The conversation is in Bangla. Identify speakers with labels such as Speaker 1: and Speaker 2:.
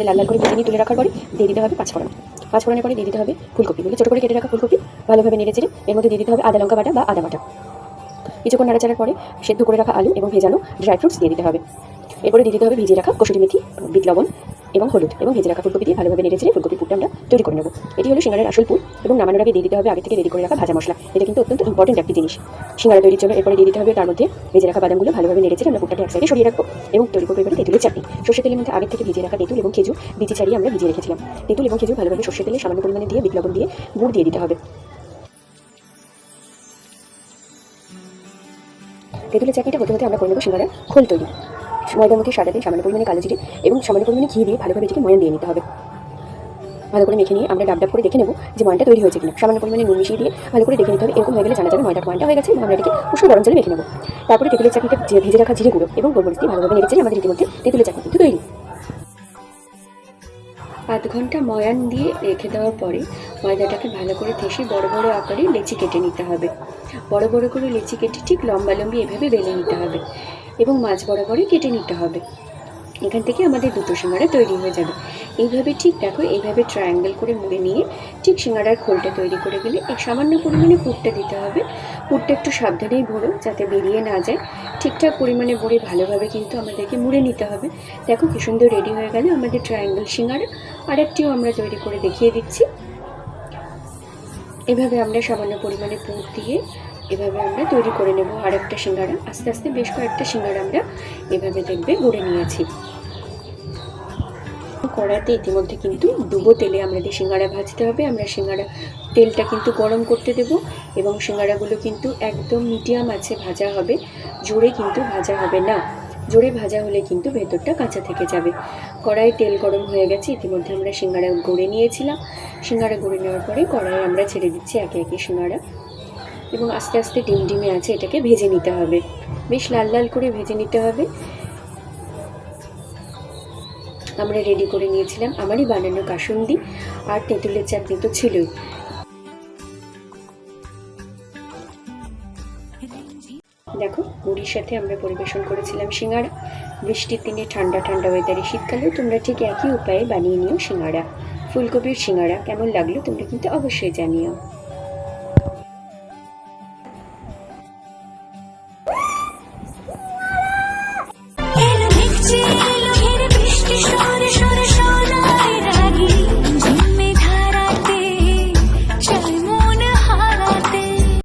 Speaker 1: লাল লাল করে ভেজে নিয়ে তুলে রাখার পরে দিয়ে দিতে হবে পাঁচফোড়ন। পাঁচফোড়নের পরে দিয়ে দিতে হবে ফুলকপি, ছোটো করে কেটে রাখা ফুলকপি ভালোভাবে নেড়ে চেড়ে এর মধ্যে দিয়ে দিতে হবে আদা লঙ্কা বাটা বা আদা বাটা। কিছুক্ষণ নাড়াচাড়ার পরে সেদ্ধ করে রাখা আলু এবং ভেজানো ড্রাই ফ্রুটস দিয়ে দিতে হবে। এরপরে দিয়ে দিতে হবে ভিজিয়ে রাখা কসুরি মেথি, বিট লবণ এবং হলুদ এবং ভেজে রাখা ফুলকপি দিয়ে ভালোভাবে নেড়ে চেড়ে ফুলকপির পুরটা আমরা তৈরি করে নেব। এটি হলো সিঙ্গাড়ার আসল পুর। এবং নামানোর আগে দিয়ে দিতে হবে আগে থেকে রেডি করে রাখা ভাজা মশলা। এটা কিন্তু অত্যন্ত ইম্পর্টেন্ট একটি জিনিস সিঙ্গাড়া তৈরির জন্য। এরপরে দিয়ে দিতে হবে তার মধ্যে ভেজে রাখা বাদামগুলো ভালোভাবে নেড়ে চেড়ে আমরা পুরটাকে এক সাইডে সরিয়ে রাখবো এবং তৈরি করবো এবারে তেঁতুলের চাটনি। সর্ষে তেলের মধ্যে আগে থেকে ভিজিয়ে রাখা তেঁতুল এবং খেজুর বিচি ছাড়িয়ে আমরা ভিজিয়ে রেখেছিলাম। তেঁতুল এবং খেজুর ভালোভাবে সর্ষে তেলে সামান্য পরিমাণে দিয়ে বিট লবণ দিয়ে গুড় দিয়ে দিতে হবে। তেঁতুলের চাটনিটা হতে হতে আমরা করে নেব সিঙ্গাড়ার খোল তৈরি। ময়দামুখী সাদা দিয়ে সামান্য পরিমাণে কালো জিরে এবং সামান্য পরিমাণে ঘি দিয়ে ভালোভাবে এটিকে ময়ান দিয়ে নিতে হবে। ভালো করে মেখে নিয়ে আমরা ডাব ডাব করে দেখে নেব যে ময়নটা তৈরি হয়েছে কিনা। সামান্য পরিমাণে নুন মিশিয়ে দিয়ে ভালো করে দেখে নিতে হবে। এরকম হয়ে গেলে জানা যাবে ময়নটা হয়ে গেছে এবং আমরা এটিকে উষ্ণ গরম জলে মেখে নেব। তারপরে তেঁতুলের চাটনিটা ভেজে রাখা জিরে গুঁড়ো এবং গোলমরিচ দিয়ে ভালোভাবে নেড়ে চেড়ে আমাদের ইতিমধ্যে তেঁতুলের চাটনি কিন্তু তৈরি। আধ ঘন্টা ময়ান দিয়ে রেখে দেওয়ার পরে ময়দাটাকে ভালো করে ঠেসে বড় বড় আকারে লেচি কেটে নিতে হবে। বড় বড় করে লেচি কেটে ঠিক লম্বালম্বি এভাবে বেলে নিতে হবে এবং মাছ বরাবরই কেটে নিতে হবে। এখান থেকে আমাদের দুটো সিঙ্গাড়া তৈরি হয়ে যাবে। এইভাবে ঠিক দেখো, এইভাবে ট্রায়াঙ্গেল করে মুড়ে নিয়ে ঠিক সিঙ্গাড়ার খোলটা তৈরি করে গেলে এই সামান্য পরিমাণে পুরটা দিতে হবে। পুরটা একটু সাবধানেই ভরো যাতে বেরিয়ে না যায়। ঠিকঠাক পরিমাণে ভরে ভালোভাবে কিন্তু আমাদেরকে মুড়ে নিতে হবে। দেখো কি সুন্দর রেডি হয়ে গেল আমাদের ট্রায়াঙ্গেল সিঙ্গাড়া। আরেকটিও আমরা তৈরি করে দেখিয়ে দিচ্ছি। এভাবে আমরা সামান্য পরিমাণে পুর দিয়ে এভাবে আমরা তৈরি করে নেব আর একটা সিঙ্গাড়া। আস্তে আস্তে বেশ কয়েকটা সিঙ্গাড়া আমরা এভাবে দেখবে গড়ে নিয়েছি। কড়াইতে ইতিমধ্যে কিন্তু ডুবো তেলে আমাদের সিঙ্গাড়া ভাজতে হবে। আমরা সিঙ্গাড়া তেলটা কিন্তু গরম করতে দেব এবং সিঙ্গাড়াগুলো কিন্তু একদম মিডিয়াম আছে ভাজা হবে, জোরে কিন্তু ভাজা হবে না। জোরে ভাজা হলে কিন্তু ভেতরটা কাঁচা থেকে যাবে। কড়াই তেল গরম হয়ে গেছে, ইতিমধ্যে আমরা সিঙ্গাড়া গড়ে নিয়েছিলাম। সিঙ্গাড়া গড়ে নেওয়ার পরে কড়াই আমরা ছেড়ে দিচ্ছি একে একে সিঙ্গাড়া এবং আস্তে আস্তে ডিমে আছে এটাকে ভেজে নিতে হবে। বেশ লাল লাল করে ভেজে নিতে হবে। আমরা রেডি করে নিয়েছিলাম আমারই বানানো কাসুন্দি আর তেঁতুলের চাটনি তো ছিলই। দেখো মুড়ির সাথে আমরা পরিবেশন করেছিলাম সিঙ্গাড়া। বৃষ্টির দিনে ঠান্ডা ঠান্ডা ওয়েদারে শীতকালেও তোমরা ঠিক একই উপায়ে বানিয়ে নিও সিঙ্গাড়া। ফুলকপির সিঙ্গাড়া কেমন লাগলো তোমরা কিন্তু অবশ্যই জানিও।